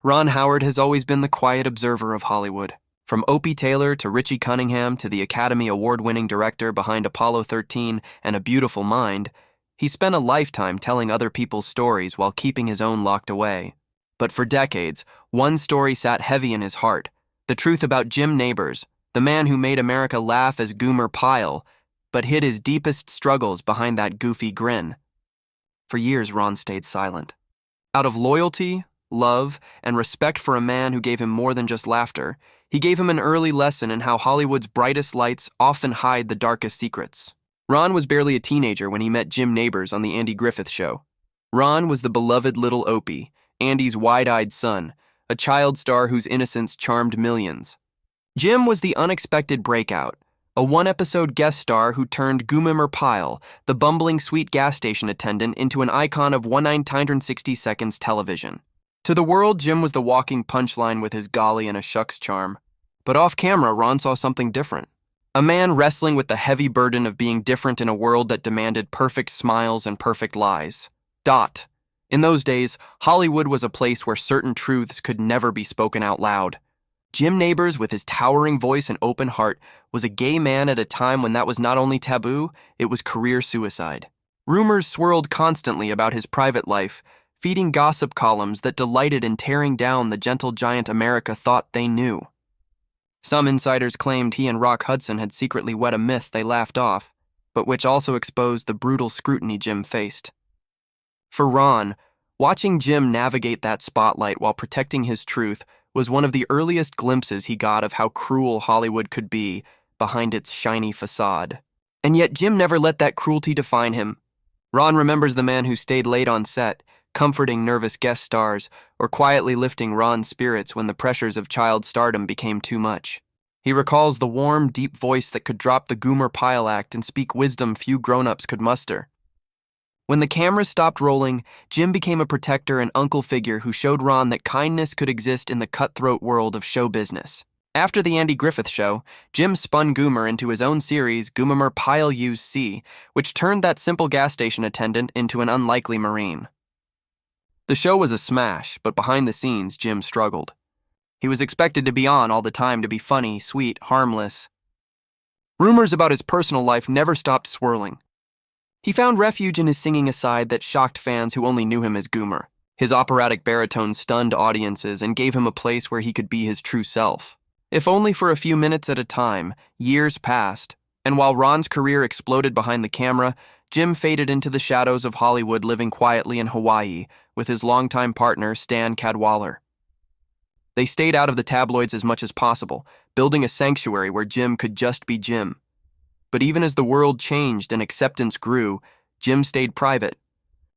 Ron Howard has always been the quiet observer of Hollywood. From Opie Taylor to Richie Cunningham to the Academy Award-winning director behind Apollo 13 and A Beautiful Mind, he spent a lifetime telling other people's stories while keeping his own locked away. But for decades, one story sat heavy in his heart: the truth about Jim Nabors, the man who made America laugh as Goomer Pyle, but hid his deepest struggles behind that goofy grin. For years, Ron stayed silent. Out of loyalty, love, and respect for a man who gave him more than just laughter, he gave him an early lesson in how Hollywood's brightest lights often hide the darkest secrets. Ron was barely a teenager when he met Jim Nabors on The Andy Griffith Show. Ron was the beloved little Opie, Andy's wide-eyed son, a child star whose innocence charmed millions. Jim was the unexpected breakout, a one-episode guest star who turned Goomer Pyle, the bumbling sweet gas station attendant, into an icon of 1/960 seconds television. To the world, Jim was the walking punchline with his golly and a shucks charm. But off-camera, Ron saw something different. A man wrestling with the heavy burden of being different in a world that demanded perfect smiles and perfect lies. In those days, Hollywood was a place where certain truths could never be spoken out loud. Jim Nabors, with his towering voice and open heart, was a gay man at a time when that was not only taboo, it was career suicide. Rumors swirled constantly about his private life, feeding gossip columns that delighted in tearing down the gentle giant America thought they knew. Some insiders claimed he and Rock Hudson had secretly wed a myth they laughed off, but which also exposed the brutal scrutiny Jim faced. For Ron, watching Jim navigate that spotlight while protecting his truth was one of the earliest glimpses he got of how cruel Hollywood could be behind its shiny facade. And yet Jim never let that cruelty define him. Ron remembers the man who stayed late on set, comforting nervous guest stars, or quietly lifting Ron's spirits when the pressures of child stardom became too much. He recalls the warm, deep voice that could drop the Goomer Pyle act and speak wisdom few grown-ups could muster. When the cameras stopped rolling, Jim became a protector and uncle figure who showed Ron that kindness could exist in the cutthroat world of show business. After the Andy Griffith Show, Jim spun Goomer into his own series, Goomer Pyle Use C, which turned that simple gas station attendant into an unlikely Marine. The show was a smash, but behind the scenes, Jim struggled. He was expected to be on all the time, to be funny, sweet, harmless. Rumors about his personal life never stopped swirling. He found refuge in his singing aside that shocked fans who only knew him as Goomer. His operatic baritone stunned audiences and gave him a place where he could be his true self. If only for a few minutes at a time, years passed, and while Ron's career exploded behind the camera, Jim faded into the shadows of Hollywood, living quietly in Hawaii with his longtime partner, Stan Cadwallader. They stayed out of the tabloids as much as possible, building a sanctuary where Jim could just be Jim. But even as the world changed and acceptance grew, Jim stayed private.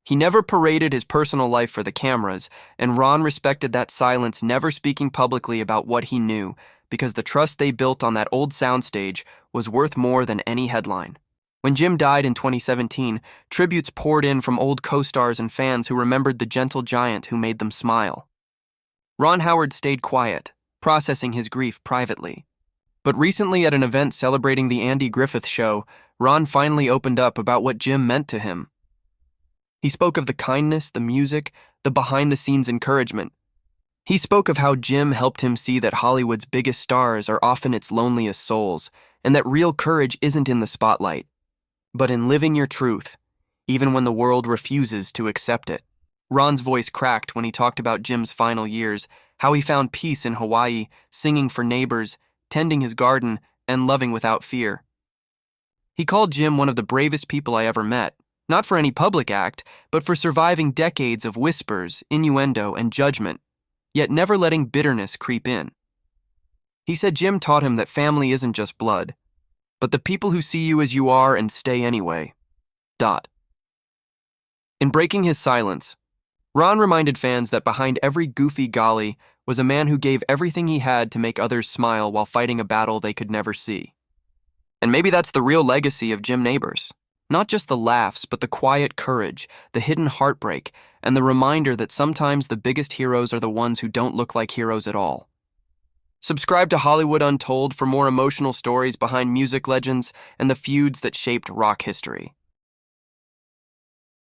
He never paraded his personal life for the cameras, and Ron respected that silence, never speaking publicly about what he knew, because the trust they built on that old soundstage was worth more than any headline. When Jim died in 2017, tributes poured in from old co-stars and fans who remembered the gentle giant who made them smile. Ron Howard stayed quiet, processing his grief privately. But recently at an event celebrating the Andy Griffith Show, Ron finally opened up about what Jim meant to him. He spoke of the kindness, the music, the behind-the-scenes encouragement. He spoke of how Jim helped him see that Hollywood's biggest stars are often its loneliest souls, and that real courage isn't in the spotlight, but in living your truth, even when the world refuses to accept it. Ron's voice cracked when he talked about Jim's final years, how he found peace in Hawaii, singing for neighbors, tending his garden, and loving without fear. He called Jim one of the bravest people I ever met, not for any public act, but for surviving decades of whispers, innuendo, and judgment, yet never letting bitterness creep in. He said Jim taught him that family isn't just blood, but the people who see you as you are and stay anyway. In breaking his silence, Ron reminded fans that behind every goofy golly was a man who gave everything he had to make others smile while fighting a battle they could never see. And maybe that's the real legacy of Jim Nabors. Not just the laughs, but the quiet courage, the hidden heartbreak, and the reminder that sometimes the biggest heroes are the ones who don't look like heroes at all. Subscribe to Hollywood Untold for more emotional stories behind music legends and the feuds that shaped rock history.